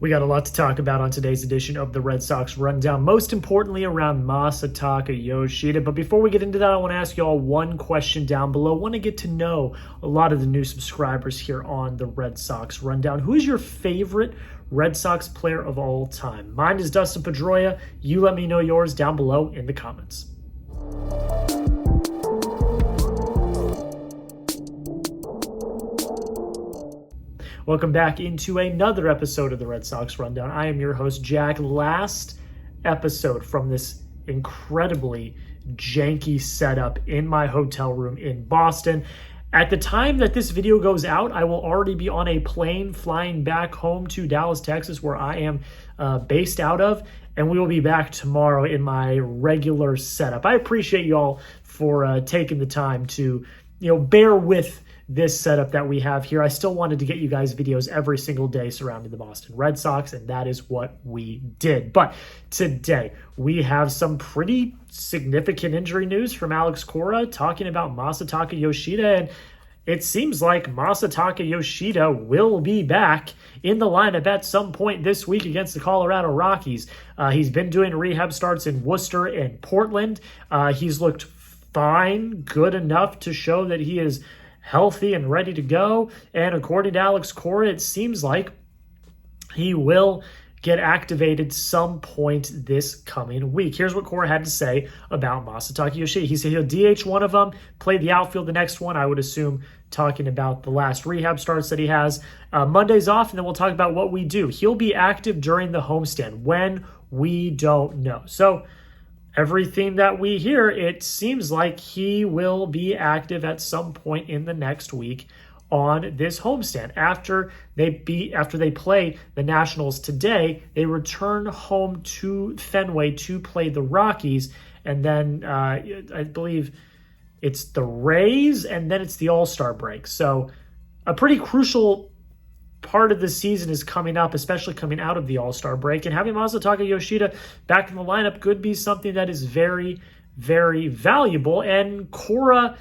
We got a lot to talk about on today's edition of the Red Sox Rundown, most importantly around Masataka Yoshida. But before we get into that, I want to ask you all one question down below. I want to get to know a lot of the new subscribers here on the Red Sox Rundown. Who is your favorite Red Sox player of all time? Mine is Dustin Pedroia. You let me know yours down below in the comments. Welcome back into another episode of the Red Sox Rundown. I am your host, Jack. Last episode from this incredibly janky setup in my hotel room in Boston. At the time that this video goes out, I will already be on a plane flying back home to Dallas, Texas, where I am based out of, and we will be back tomorrow in my regular setup. I appreciate you all for taking the time to, bear with this setup that we have here. I still wanted to get you guys videos every single day surrounding the Boston Red Sox, and that is what we did. But today, we have some pretty significant injury news from Alex Cora talking about Masataka Yoshida, and it seems like Masataka Yoshida will be back in the lineup at some point this week against the Colorado Rockies. He's been doing rehab starts in Worcester and Portland. He's looked fine, good enough to show that he is healthy and ready to go. And according to Alex Cora, it seems like he will get activated some point this coming week. Here's what Cora had to say about Masataka Yoshida. He said he'll DH one of them, play the outfield the next one, I would assume talking about the last rehab starts that he has. Monday's off, and then we'll talk about what we do. He'll be active during the homestand. When? We don't know. So everything that we hear, it seems like he will be active at some point in the next week on this homestand. After they play the Nationals today, they return home to Fenway to play the Rockies, and then I believe it's the Rays, and then it's the All-Star break. So a pretty crucial part of the season is coming up, especially coming out of the All-Star break, and having Masataka Yoshida back in the lineup could be something that is very, very valuable. And Cora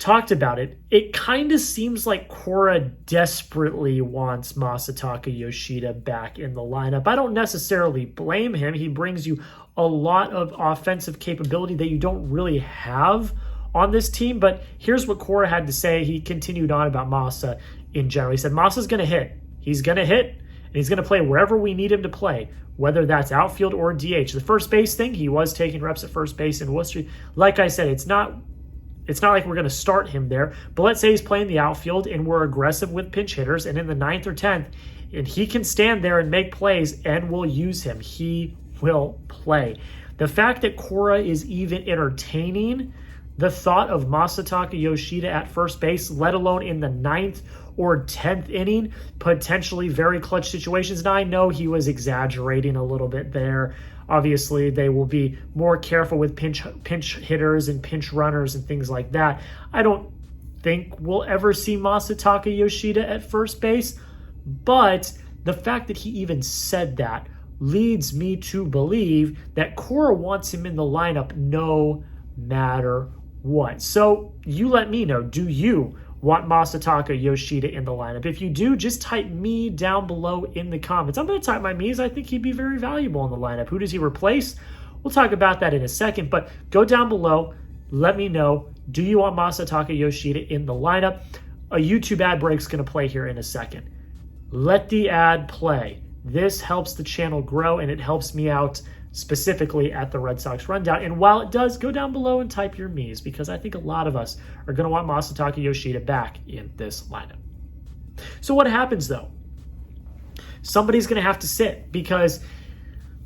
talked about it. It kind of seems like Cora desperately wants Masataka Yoshida back in the lineup. I don't necessarily blame him. He brings you a lot of offensive capability that you don't really have on this team. But here's what Cora had to say. He continued on about Masa in general. He said, Masa's going to hit. He's going to hit, and he's going to play wherever we need him to play, whether that's outfield or DH. The first base thing, he was taking reps at first base in Worcester. Like I said, it's not like we're going to start him there, but let's say he's playing the outfield and we're aggressive with pinch hitters, and in the 9th or 10th, and he can stand there and make plays, and we'll use him. He will play. The fact that Cora is even entertaining the thought of Masataka Yoshida at first base, let alone in the 9th or 10th inning, potentially very clutch situations. Now, I know he was exaggerating a little bit there. Obviously, they will be more careful with pinch hitters and pinch runners and things like that. I don't think we'll ever see Masataka Yoshida at first base, but the fact that he even said that leads me to believe that Cora wants him in the lineup no matter what. So you let me know, do you want Masataka Yoshida in the lineup? If you do, just type me down below in the comments. I'm going to type my me's. I think he'd be very valuable in the lineup. Who does he replace? We'll talk about that in a second, but go down below. Let me know, do you want Masataka Yoshida in the lineup? A YouTube ad break's going to play here in a second. Let the ad play. This helps the channel grow, and it helps me out specifically at the Red Sox Rundown. And while it does, go down below and type your me's, because I think a lot of us are going to want Masataka Yoshida back in this lineup. So what happens, though? Somebody's going to have to sit, because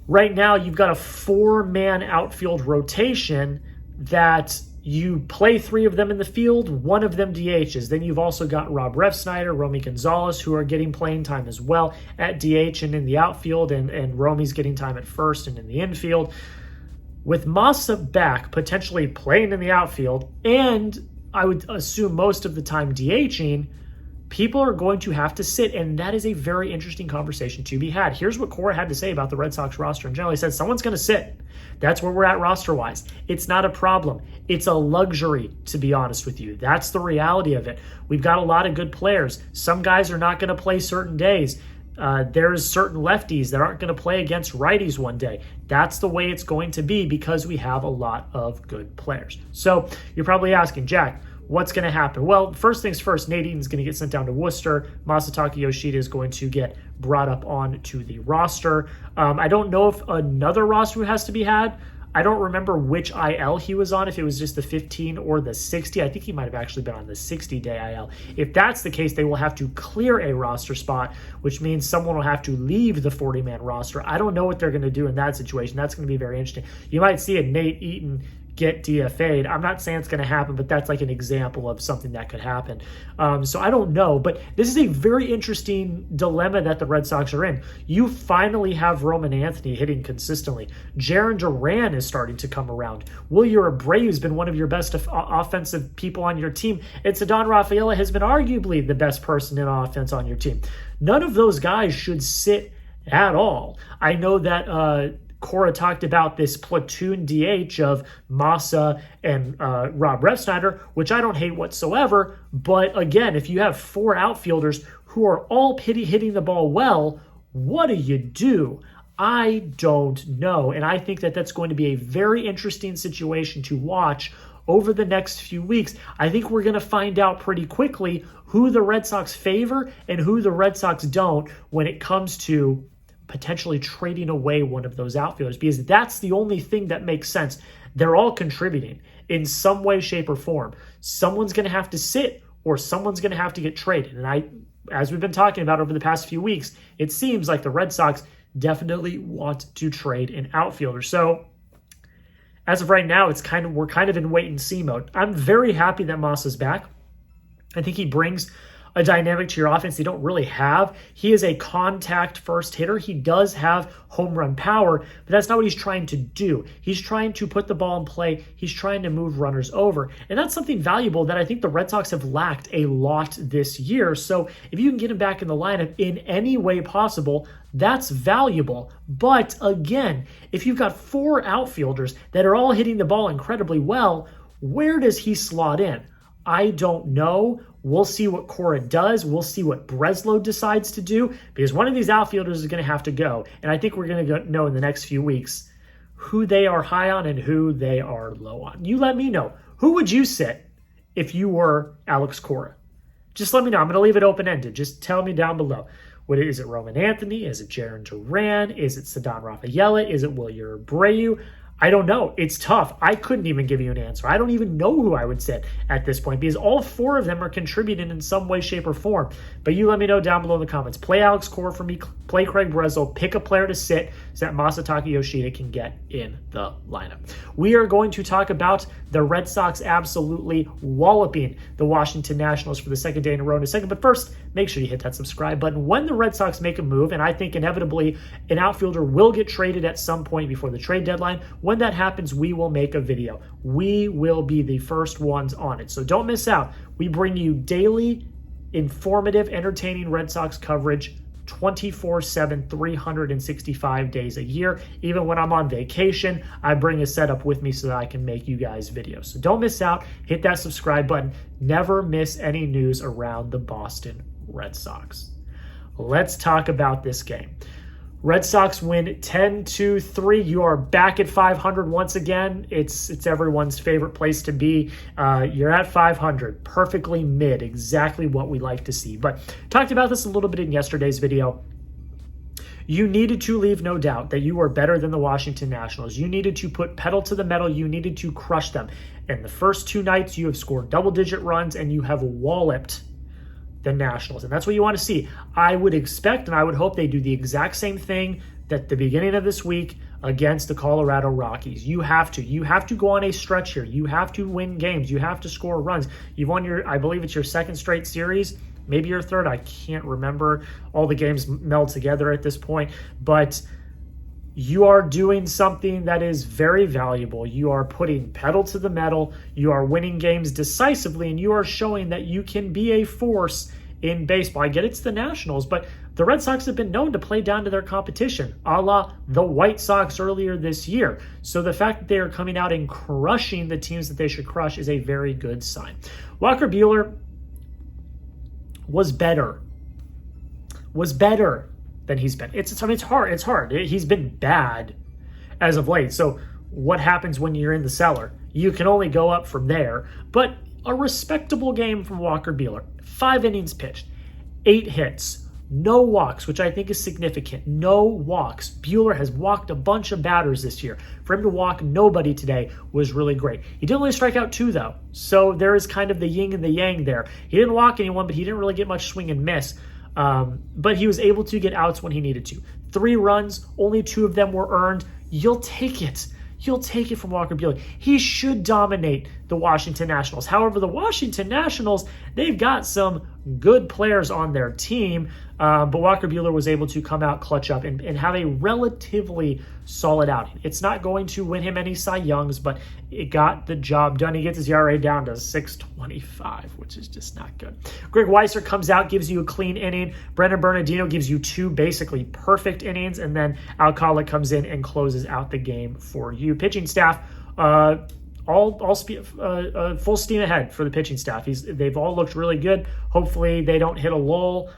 right now you've got a 4-man outfield rotation that you play 3 of them in the field, 1 of them DHs. Then you've also got Rob Refsnyder, Romy Gonzalez, who are getting playing time as well at DH and in the outfield, and Romy's getting time at first and in the infield. With Masa back, potentially playing in the outfield, and I would assume most of the time DHing, people are going to have to sit, and that is a very interesting conversation to be had. Here's what Cora had to say about the Red Sox roster in general. He said, someone's going to sit. That's where we're at roster-wise. It's not a problem. It's a luxury, to be honest with you. That's the reality of it. We've got a lot of good players. Some guys are not going to play certain days. There's certain lefties that aren't going to play against righties one day. That's the way it's going to be because we have a lot of good players. So you're probably asking, Jack, what's going to happen? Well, first things first, Nate Eaton's going to get sent down to Worcester. Masataka Yoshida is going to get brought up onto the roster. I don't know if another roster has to be had. I don't remember which IL he was on, if it was just the 15 or the 60. I think he might have actually been on the 60-day IL. If that's the case, they will have to clear a roster spot, which means someone will have to leave the 40-man roster. I don't know what they're going to do in that situation. That's going to be very interesting. You might see a Nate Eaton get DFA'd. I'm not saying it's going to happen, but that's like an example of something that could happen. So I don't know, but this is a very interesting dilemma that the Red Sox are in. You finally have Roman Anthony hitting consistently. Jarren Duran is starting to come around. Wilyer Abreu has been one of your best offensive people on your team, and Ceddanne Rafaela has been arguably the best person in offense on your team. None of those guys should sit at all. I know that Cora talked about this platoon DH of Massa and Rob Refsnyder, which I don't hate whatsoever. But again, if you have 4 outfielders who are all hitting the ball well, what do you do? I don't know. And I think that that's going to be a very interesting situation to watch over the next few weeks. I think we're going to find out pretty quickly who the Red Sox favor and who the Red Sox don't when it comes to potentially trading away one of those outfielders, because that's the only thing that makes sense. They're all contributing in some way, shape, or form. Someone's going to have to sit or someone's going to have to get traded. And as we've been talking about over the past few weeks, it seems like the Red Sox definitely want to trade an outfielder. So as of right now, we're kind of in wait and see mode. I'm very happy that Massa's back. I think he brings a dynamic to your offense they don't really have. He is a contact first hitter. He does have home run power, but that's not what he's trying to do. He's trying to put the ball in play. He's trying to move runners over. And that's something valuable that I think the Red Sox have lacked a lot this year. So if you can get him back in the lineup in any way possible, that's valuable. But again, if you've got 4 outfielders that are all hitting the ball incredibly well, where does he slot in? I don't know. We'll see what Cora does. We'll see what Breslow decides to do, because one of these outfielders is going to have to go. And I think we're going to know in the next few weeks who they are high on and who they are low on. You let me know. Who would you sit if you were Alex Cora? Just let me know. I'm going to leave it open-ended. Just tell me down below. Is it Roman Anthony? Is it Jarren Duran? Is it Ceddanne Rafaela? Is it Wilyer Abreu? I don't know. It's tough. I couldn't even give you an answer. I don't even know who I would sit at this point, because all 4 of them are contributing in some way, shape, or form. But you let me know down below in the comments. Play Alex Cora for me. Play Craig Breslow. Pick a player to sit so that Masataka Yoshida can get in the lineup. We are going to talk about the Red Sox absolutely walloping the Washington Nationals for the 2nd day in a row in a second. But first, make sure you hit that subscribe button. When the Red Sox make a move, and I think inevitably an outfielder will get traded at some point before the trade deadline, when that happens, we will make a video. We will be the first ones on it. So don't miss out. We bring you daily, informative, entertaining Red Sox coverage 24/7, 365 days a year. Even when I'm on vacation, I bring a setup with me so that I can make you guys videos. So don't miss out. Hit that subscribe button. Never miss any news around the Boston Red Sox. Let's talk about this game. Red Sox win 10-3. You are back at 500 once again. It's everyone's favorite place to be. You're at 500, perfectly mid, exactly what we like to see. But talked about this a little bit in yesterday's video. You needed to leave no doubt that you were better than the Washington Nationals. You needed to put pedal to the metal. You needed to crush them. And the first 2 nights, you have scored double-digit runs, and you have walloped the Nationals. And that's what you want to see. I would expect and I would hope they do the exact same thing at the beginning of this week against the Colorado Rockies. You have to go on a stretch here. You have to win games. You have to score runs. You've won I believe it's your 2nd straight series, maybe your 3rd. I can't remember. All the games meld together at this point, but you are doing something that is very valuable. You are putting pedal to the metal. You are winning games decisively, and you are showing that you can be a force in baseball. I get it's the Nationals, but the Red Sox have been known to play down to their competition, a la the White Sox earlier this year. So the fact that they are coming out and crushing the teams that they should crush is a very good sign. Walker Buehler was better than he's been. It's hard. It's hard. He's been bad as of late. So what happens when you're in the cellar? You can only go up from there. But a respectable game from Walker Buehler. 5 innings pitched, 8 hits, no walks, which I think is significant. No walks. Buehler has walked a bunch of batters this year. For him to walk nobody today was really great. He did only strike out 2, though. So there is kind of the yin and the yang there. He didn't walk anyone, but he didn't really get much swing and miss. But he was able to get outs when he needed to. 3 runs, only 2 of them were earned. You'll take it. You'll take it from Walker Buehler. He should dominate the Washington Nationals. However, the Washington Nationals, they've got some good players on their team, but Walker Buehler was able to come out, clutch up, and have a relatively solid outing. It's not going to win him any Cy Youngs, but it got the job done. He gets his ERA down to 6.25, which is just not good. Greg Weisser comes out, gives you a clean inning. Brendan Bernardino gives you 2 basically perfect innings, and then Alcala comes in and closes out the game for you. Pitching staff, full steam ahead for the pitching staff. They've all looked really good. Hopefully they don't hit a lull.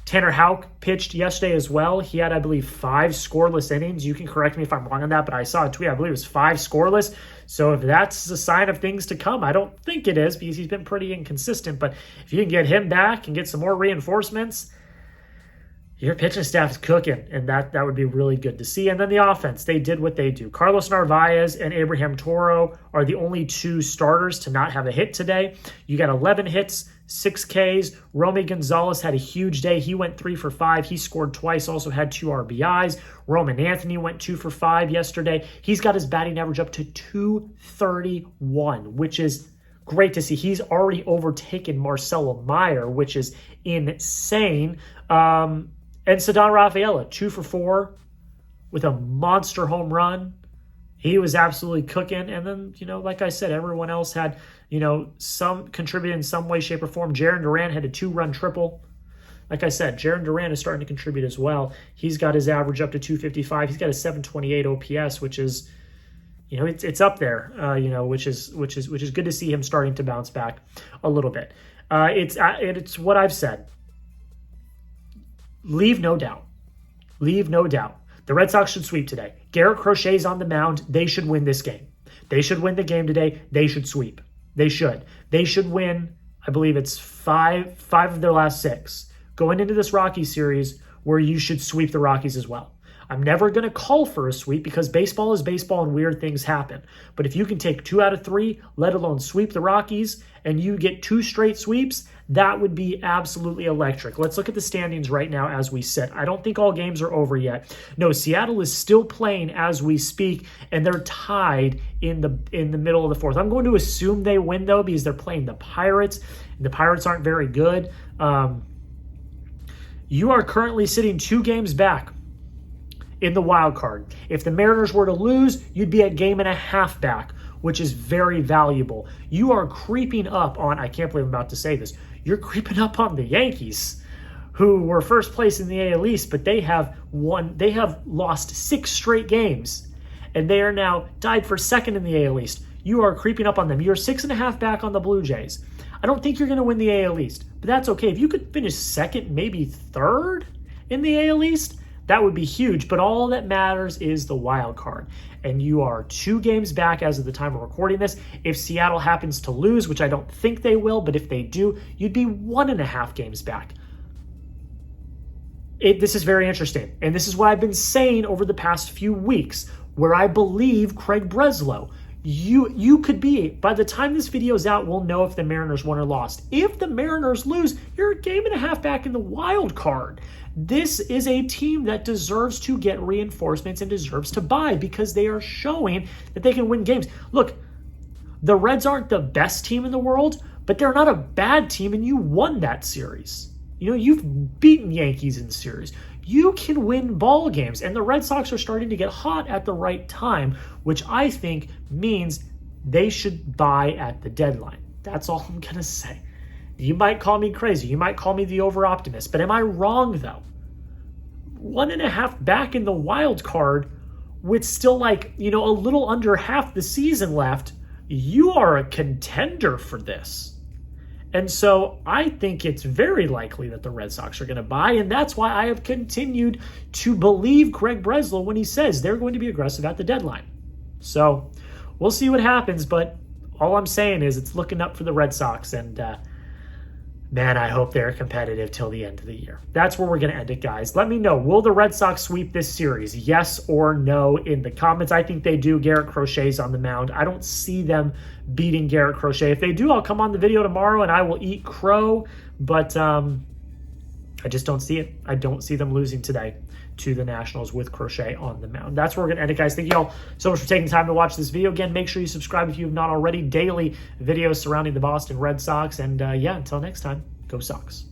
Tanner Houck pitched yesterday as well. He had, I believe, 5 scoreless innings. You can correct me if I'm wrong on that, but I saw a tweet. I believe it was 5 scoreless. So if that's a sign of things to come, I don't think it is because he's been pretty inconsistent. But if you can get him back and get some more reinforcements, your pitching staff is cooking, and that would be really good to see. And then the offense, they did what they do. Carlos Narvaez and Abraham Toro are the only 2 starters to not have a hit today. You got 11 hits, 6 Ks. Romy Gonzalez had a huge day. He went 3 for 5. He scored twice, also had 2 RBIs. Roman Anthony went 2 for 5 yesterday. He's got his batting average up to 231, which is great to see. He's already overtaken Marcelo Meyer, which is insane. And Ceddanne Rafaela, 2 for 4 with a monster home run. He was absolutely cooking. And then, like I said, everyone else had, some contributed in some way, shape, or form. Jarren Duran had a 2-run triple. Like I said, Jarren Duran is starting to contribute as well. He's got his average up to 255. He's got a 728 OPS, which is, it's up there, which is good to see him starting to bounce back a little bit. It's what I've said. Leave no doubt. Leave no doubt. The Red Sox should sweep today. Garrett Crochet's on the mound. They should win this game. They should win the game today. They should sweep. They should. They should win, I believe it's 5 of their last 6. Going into this Rockies series where you should sweep the Rockies as well. I'm never going to call for a sweep because baseball is baseball and weird things happen. But if you can take 2 out of 3, let alone sweep the Rockies, and you get 2 straight sweeps, that would be absolutely electric. Let's look at the standings right now as we sit. I don't think all games are over yet. No, Seattle is still playing as we speak, and they're tied in the middle of the 4th. I'm going to assume they win, though, because they're playing the Pirates, and the Pirates aren't very good. You are currently sitting 2 games back in the wild card. If the Mariners were to lose, you'd be a game and a half back, which is very valuable. You are creeping up on, I can't believe I'm about to say this, you're creeping up on the Yankees, who were first place in the AL East, but they have lost 6 straight games, and they are now tied for 2nd in the AL East. You are creeping up on them. You're 6.5 back on the Blue Jays. I don't think you're going to win the AL East, but that's okay. If you could finish 2nd, maybe 3rd in the AL East, that would be huge, but all that matters is the wild card. And you are 2 games back as of the time of recording this. If Seattle happens to lose, which I don't think they will, but if they do, you'd be 1.5 games back. This is very interesting. And this is what I've been saying over the past few weeks, where I believe Craig Breslow. You could be, by the time this video is out, we'll know if the Mariners won or lost. If the Mariners lose, you're a game and a half back in the wild card. This is a team that deserves to get reinforcements and deserves to buy because they are showing that they can win games. Look, the Reds aren't the best team in the world, but they're not a bad team, and you won that series. You've beaten Yankees in the series. You can win ball games, and the Red Sox are starting to get hot at the right time, which I think means they should buy at the deadline. That's all I'm going to say. You might call me crazy. You might call me the over-optimist, but am I wrong, though? 1.5 back in the wild card with still a little under half the season left, you are a contender for this. And so I think it's very likely that the Red Sox are going to buy, and that's why I have continued to believe Craig Breslow when he says they're going to be aggressive at the deadline. So we'll see what happens, but all I'm saying is it's looking up for the Red Sox, and man, I hope they're competitive till the end of the year. That's where we're going to end it, guys. Let me know, will the Red Sox sweep this series? Yes or no in the comments. I think they do. Garrett Crochet's on the mound. I don't see them beating Garrett Crochet. If they do, I'll come on the video tomorrow and I will eat crow, but I just don't see it. I don't see them losing today to the Nationals with Crochet on the mound. That's where we're going to end it, guys. Thank you all so much for taking the time to watch this video. Again, make sure you subscribe if you have not already. Daily videos surrounding the Boston Red Sox. And yeah, until next time, go Sox.